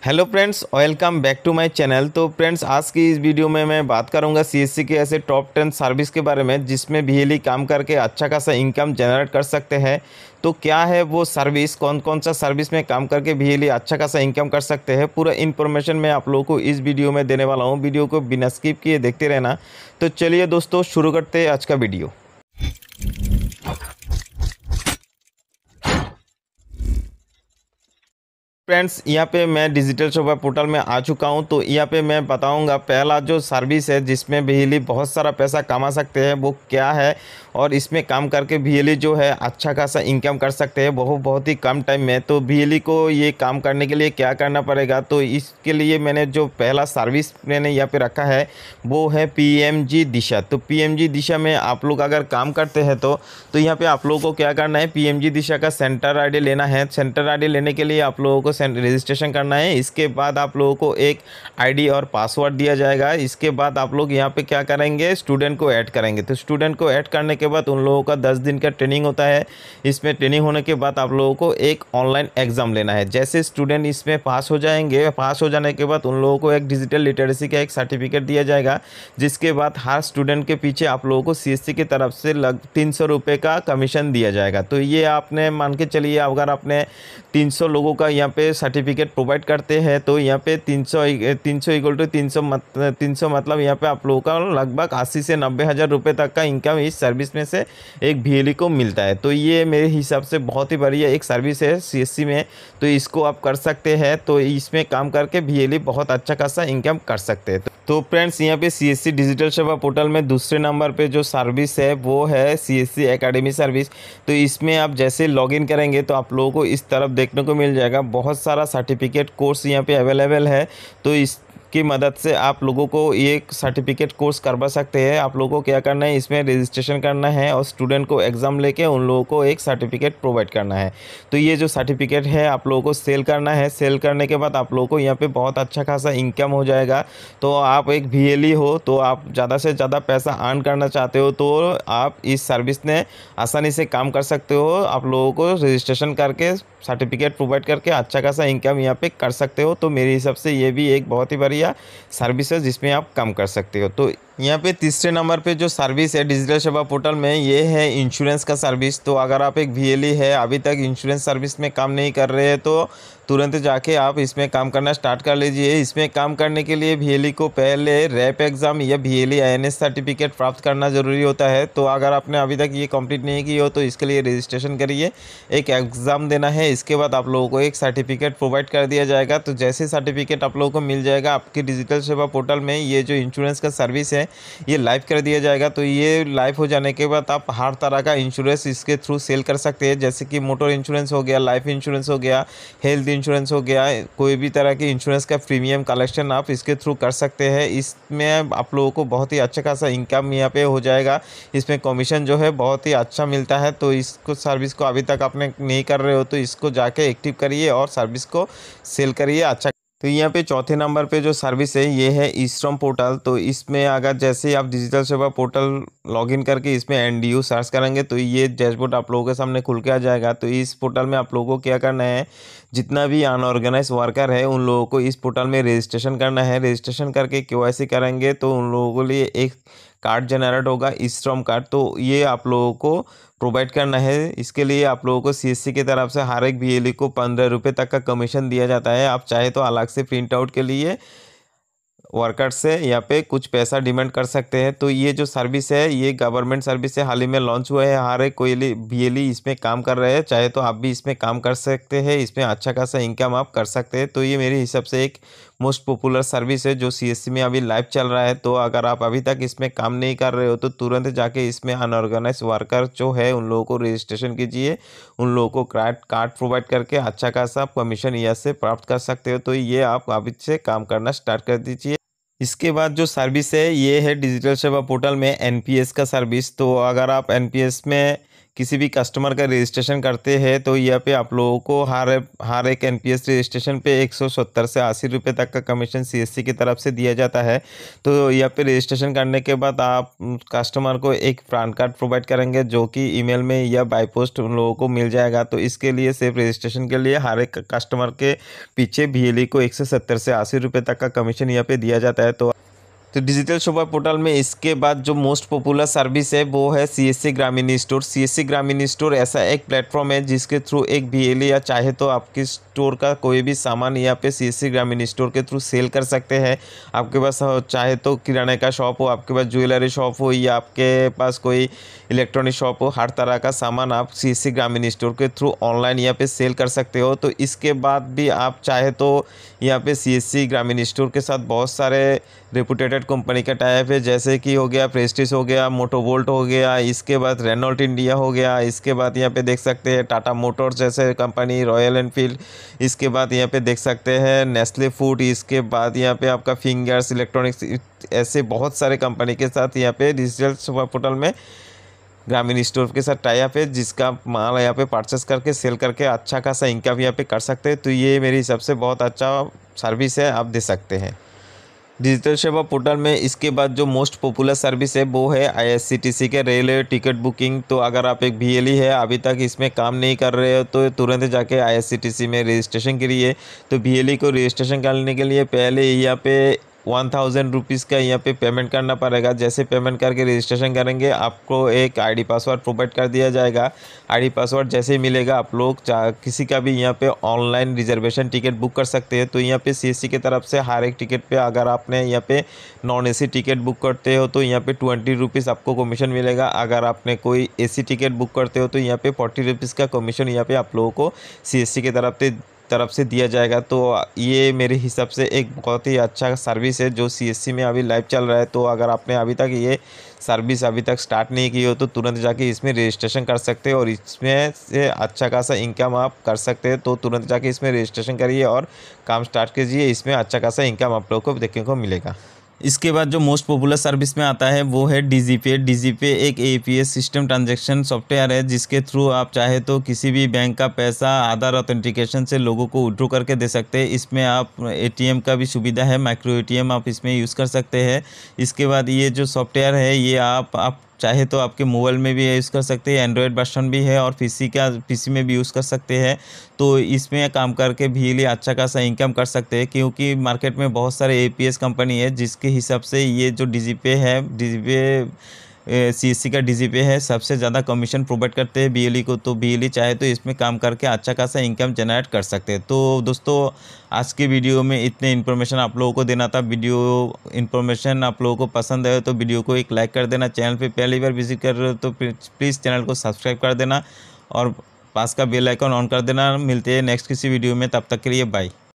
Hello friends, welcome back to my channel. तो friends, आज की इस वीडियो में मैं बात करूंगा सीएससी के ऐसे टॉप 10 सर्विस के बारे में जिसमें बीएलई काम करके अच्छा खासा इनकम जनरेट कर सकते हैं। तो क्या है वो सर्विस, कौन कौन सा सर्विस में काम करके बीएलई अच्छा खासा इनकम कर सकते हैं, पूरा इन्फॉर्मेशन मैं आप लोगों को इस वीडियो में देने वाला हूँ। वीडियो को बिना स्किप किए देखते रहना। तो चलिए दोस्तों, शुरू करते हैं आज का वीडियो। फ्रेंड्स, यहाँ पे मैं डिजिटल शोभा पोर्टल में आ चुका हूँ। तो यहाँ पे मैं बताऊँगा पहला जो सर्विस है जिसमें बीएलई बहुत सारा पैसा कमा सकते हैं वो क्या है, और इसमें काम करके बीएलई जो है अच्छा खासा इनकम कर सकते हैं बहुत ही कम टाइम में। तो बीएलई को ये काम करने के लिए क्या करना पड़ेगा, तो इसके लिए मैंने जो पहला सर्विस मैंने यहाँ पे रखा है वो है पीएमजी दिशा। तो पीएमजी दिशा में आप लोग अगर काम करते हैं तो यहाँ पे आप लोगों को क्या करना है, पीएमजी दिशा का सेंटर आईडी लेना है। सेंटर आईडी लेने के लिए आप लोगों को रजिस्ट्रेशन करना है। इसके बाद आप लोगों को एक आईडी और पासवर्ड दिया जाएगा। इसके बाद आप लोग यहाँ पे क्या करेंगे, स्टूडेंट को ऐड करेंगे। तो स्टूडेंट को ऐड करने के बाद उन लोगों का 10 दिन का ट्रेनिंग होता है। इसमें ट्रेनिंग होने के बाद आप लोगों को एक ऑनलाइन एग्ज़ाम लेना है। जैसे स्टूडेंट इसमें पास हो जाएंगे, पास हो जाने के बाद उन लोगों को एक डिजिटल लिटरेसी का एक सर्टिफिकेट दिया जाएगा, जिसके बाद हर स्टूडेंट के पीछे आप लोगों को सीएससी की तरफ से 300 रुपये का कमीशन दिया जाएगा। तो ये आपने मान के चलिए, अगर आपने 300 लोगों का यहाँ पे सर्टिफिकेट प्रोवाइड करते हैं तो यहाँ पे 300 इक्वल टू 300 मतलब यहाँ पे आप लोगों का लगभग 80 से 90 हज़ार रुपये तक का इनकम इस सर्विस में से एक बीएलई को मिलता है। तो ये मेरे हिसाब से बहुत ही बढ़िया एक सर्विस है सीएससी में। तो इसको आप कर सकते हैं। तो इसमें काम करके बीएलई बहुत अच्छा खासा इनकम कर सकते हैं। तो फ्रेंड्स, यहाँ पे सीएससी डिजिटल सेवा पोर्टल में दूसरे नंबर पे जो सर्विस है वो है सीएससी एकेडमी सर्विस। तो इसमें आप जैसे लॉगिन करेंगे तो आप लोगों को इस तरफ देखने को मिल जाएगा, बहुत सारा सर्टिफिकेट कोर्स यहाँ पे अवेलेबल है। तो इसकी मदद से आप लोगों को ये सर्टिफिकेट कोर्स करवा सकते हैं। आप लोगों को क्या करना है, इसमें रजिस्ट्रेशन करना है और स्टूडेंट को एग्ज़ाम लेके उन लोगों को एक सर्टिफिकेट प्रोवाइड करना है। तो ये जो सर्टिफिकेट है आप लोगों को सेल करना है। सेल करने के बाद आप लोगों को यहाँ पे बहुत अच्छा खासा इनकम हो जाएगा। तो आप एक बीएलई हो, तो आप ज़्यादा से ज़्यादा पैसा अर्न करना चाहते हो तो आप इस सर्विस ने आसानी से काम कर सकते हो। आप लोगों को रजिस्ट्रेशन करके सर्टिफिकेट प्रोवाइड करके अच्छा खासा इनकम यहाँ पे कर सकते हो। तो मेरे हिसाब से ये भी एक बहुत ही बढ़िया सर्विस है जिसमें आप काम कर सकते हो। तो यहाँ पे तीसरे नंबर पे जो सर्विस है डिजिटल सेवा पोर्टल में, ये है इंश्योरेंस का सर्विस। तो अगर आप एक बीएलई है, अभी तक इंश्योरेंस सर्विस में काम नहीं कर रहे हैं, तो तुरंत जाके आप इसमें काम करना स्टार्ट कर लीजिए। इसमें काम करने के लिए बीएलई को पहले रैप एग्ज़ाम या बीएलई आईएनएस सर्टिफिकेट प्राप्त करना ज़रूरी होता है। तो अगर आपने अभी तक ये कंप्लीट नहीं की हो तो इसके लिए रजिस्ट्रेशन करिए, एक एग्ज़ाम देना है। इसके बाद आप लोगों को एक सर्टिफिकेट प्रोवाइड कर दिया जाएगा। तो जैसे सर्टिफिकेट आप लोगों को मिल जाएगा, आपकी डिजिटल सेवा पोर्टल में ये जो इंश्योरेंस का सर्विस है ये लाइव कर दिया जाएगा। तो ये लाइव हो जाने के बाद आप हर तरह का इंश्योरेंस इसके थ्रू सेल कर सकते हैं, जैसे कि मोटर इंश्योरेंस हो गया, लाइफ इंश्योरेंस हो गया, हेल्थ इंश्योरेंस हो गया, कोई भी तरह की इंश्योरेंस का प्रीमियम कलेक्शन आप इसके थ्रू कर सकते हैं। इसमें आप लोगों को बहुत ही अच्छा खासा इनकम यहाँ पे हो जाएगा। इसमें कमीशन जो है बहुत ही अच्छा मिलता है। तो इसको सर्विस को अभी तक आपने नहीं कर रहे हो तो इसको जाके एक्टिव करिए और सर्विस को सेल करिए अच्छा। तो यहाँ पे चौथे नंबर पे जो सर्विस है ये है ई श्रम पोर्टल। तो इसमें अगर जैसे ही आप डिजिटल सेवा पोर्टल लॉगिन करके इसमें एनडीयू सर्च करेंगे तो ये डैशबोर्ड आप लोगों के सामने खुल के आ जाएगा। तो इस पोर्टल में आप लोगों को क्या करना है, जितना भी अनऑर्गेनाइज वर्कर है उन लोगों को इस पोर्टल में रजिस्ट्रेशन करना है। रजिस्ट्रेशन करके केवाईसी करेंगे तो उन लोगों के लिए एक कार्ड जनरेट होगा, ई श्रम कार्ड। तो ये आप लोगों को प्रोवाइड करना है। इसके लिए आप लोगों को सीएससी की तरफ से हर एक बीएलई को 15 रुपये तक का कमीशन दिया जाता है। आप चाहे तो अलग से प्रिंट आउट के लिए वर्कर से यहाँ पे कुछ पैसा डिमांड कर सकते हैं। तो ये जो सर्विस है ये गवर्नमेंट सर्विस है, हाल ही में लॉन्च हुआ है। हर एक कोई बीएलई इसमें काम कर रहे हैं, चाहे तो आप भी इसमें काम कर सकते हैं। इसमें अच्छा खासा इनकम आप कर सकते हैं। तो ये मेरे हिसाब से एक मोस्ट पॉपुलर सर्विस है जो सीएससी में अभी लाइव चल रहा है। तो अगर आप अभी तक इसमें काम नहीं कर रहे हो तो तुरंत जाके इसमें अनऑर्गेनाइज वर्कर जो है उन लोगों को रजिस्ट्रेशन कीजिए, उन लोगों को कार्ड प्रोवाइड करके अच्छा खासा कमीशन यहाँ से प्राप्त कर सकते हो। तो ये आप अभी से काम करना स्टार्ट कर दीजिए। इसके बाद जो सर्विस है ये है डिजिटल सेवा पोर्टल में एनपीएस का सर्विस। तो अगर आप एनपीएस में किसी भी कस्टमर का रजिस्ट्रेशन करते हैं तो यहाँ पे आप लोगों को हर एक एनपीएस रजिस्ट्रेशन पे 170 से 80 रुपये तक का कमीशन सीएससी की तरफ से दिया जाता है। तो यहाँ पे रजिस्ट्रेशन करने के बाद आप कस्टमर को एक पैन कार्ड प्रोवाइड करेंगे जो कि ईमेल में या बाय पोस्ट उन लोगों को मिल जाएगा। तो इसके लिए सिर्फ रजिस्ट्रेशन के लिए हर एक कस्टमर के पीछे बीएलई को 170 से 80 रुपये तक का कमीशन यहाँ पे दिया जाता है। तो डिजिटल शोभा पोर्टल में इसके बाद जो मोस्ट पॉपुलर सर्विस है वो है सीएससी ग्रामीण स्टोर। सीएससी ग्रामीण स्टोर ऐसा एक प्लेटफॉर्म है जिसके थ्रू एक बीएलई या चाहे तो आपकी स्टोर का कोई भी सामान यहाँ पे सीएससी ग्रामीण स्टोर के थ्रू सेल कर सकते हैं। आपके पास चाहे तो किराने का शॉप हो, आपके पास ज्वेलरी शॉप हो या आपके पास कोई इलेक्ट्रॉनिक शॉप हो, हर तरह का सामान आप सीएससी ग्रामीण स्टोर के थ्रू ऑनलाइन यहाँ पे सेल कर सकते हो। तो इसके बाद भी आप चाहे तो यहाँ पे सीएससी ग्रामीण स्टोर के साथ बहुत सारे रेपुटेटेड कंपनी का टाइप है, जैसे कि हो गया प्रेस्टीज हो गया, मोटोवोल्ट हो गया, इसके बाद रेनॉल्ट इंडिया हो गया, इसके बाद यहाँ पे देख सकते हैं टाटा मोटर्स जैसे कंपनी, रॉयल एनफील्ड, इसके बाद यहाँ पे देख सकते हैं नेस्ले फूड, इसके बाद यहाँ पे आपका फिंगर्स इलेक्ट्रॉनिक्स, ऐसे बहुत सारे कंपनी के साथ यहाँ पे डिजिटल शोभा पोर्टल में ग्रामीण स्टोर के साथ टाई अप है, जिसका माल यहाँ पे परचेस करके सेल करके अच्छा खासा इनकम यहाँ पे कर सकते हैं। तो ये मेरे हिसाब से बहुत अच्छा सर्विस है, आप दे सकते हैं डिजिटल सेवा पोर्टल में। इसके बाद जो मोस्ट पॉपुलर सर्विस है वो है आईआरसीटीसी के रेलवे टिकट बुकिंग। तो अगर आप एक बीएलई है, अभी तक इसमें काम नहीं कर रहे हो तो तुरंत जाके आईआरसीटीसी में रजिस्ट्रेशन करिए। तो बीएलई को रजिस्ट्रेशन करने के लिए पहले यहाँ पे 1000 रुपीज़ का यहाँ पे पेमेंट करना पड़ेगा। जैसे पेमेंट करके रजिस्ट्रेशन करेंगे आपको एक आईडी पासवर्ड प्रोवाइड कर दिया जाएगा। आईडी पासवर्ड जैसे ही मिलेगा आप लोग किसी का भी यहाँ पे ऑनलाइन रिजर्वेशन टिकट बुक कर सकते हैं। तो यहाँ पे सीएससी की तरफ से हर एक टिकट पे अगर आपने यहाँ पे नॉन एसी टिकट बुक करते हो तो यहाँ पे 20 रुपीज़ आपको कमीशन मिलेगा। अगर आपने कोई एसी टिकट बुक करते हो तो यहाँ पे 40 रुपीज़ का कमीशन यहाँ पे आप लोगों को सीएससी की तरफ से दिया जाएगा। तो ये मेरे हिसाब से एक बहुत ही अच्छा सर्विस है जो सीएससी में अभी लाइव चल रहा है। तो अगर आपने अभी तक ये सर्विस अभी तक स्टार्ट नहीं की हो तो तुरंत जाके इसमें रजिस्ट्रेशन कर सकते हैं और इसमें से अच्छा खासा इनकम आप कर सकते हैं। तो तुरंत जाके इसमें रजिस्ट्रेशन करिए और काम स्टार्ट कीजिए, इसमें अच्छा खासा इनकम आप लोगों को देखने को मिलेगा। इसके बाद जो मोस्ट पॉपुलर सर्विस में आता है वो है डीजीपे। डीजीपे एक एपीएस सिस्टम ट्रांजैक्शन सॉफ्टवेयर है जिसके थ्रू आप चाहे तो किसी भी बैंक का पैसा आधार ऑथेंटिकेशन से लोगों को विड्रॉ करके दे सकते हैं। इसमें आप एटीएम का भी सुविधा है, माइक्रो एटीएम आप इसमें यूज़ कर सकते हैं। इसके बाद ये जो सॉफ्टवेयर है ये आप चाहे तो आपके मोबाइल में भी यूज़ कर सकते हैं, एंड्रॉयड वर्जन भी है और पीसी में भी यूज़ कर सकते हैं। तो इसमें काम करके भी अच्छा खासा इनकम कर सकते हैं, क्योंकि मार्केट में बहुत सारे एपीएस कंपनी है जिसके हिसाब से ये जो डीजीपे है, डीजीपे सीएससी का डीजीपे है, सबसे ज़्यादा कमीशन प्रोवाइड करते हैं बीएलई को। तो बीएलई चाहे तो इसमें काम करके अच्छा खासा इनकम जनरेट कर सकते हैं। तो दोस्तों आज की वीडियो में इतने इन्फॉर्मेशन आप लोगों को देना था। वीडियो इन्फॉर्मेशन आप लोगों को पसंद आए तो वीडियो को एक लाइक कर देना। चैनल पे पहली बार विजिट कर रहे हो तो प्लीज़ चैनल को सब्सक्राइब कर देना और पास का बेल आइकन ऑन कर देना। मिलते हैं नेक्स्ट किसी वीडियो में, तब तक के लिए बाय।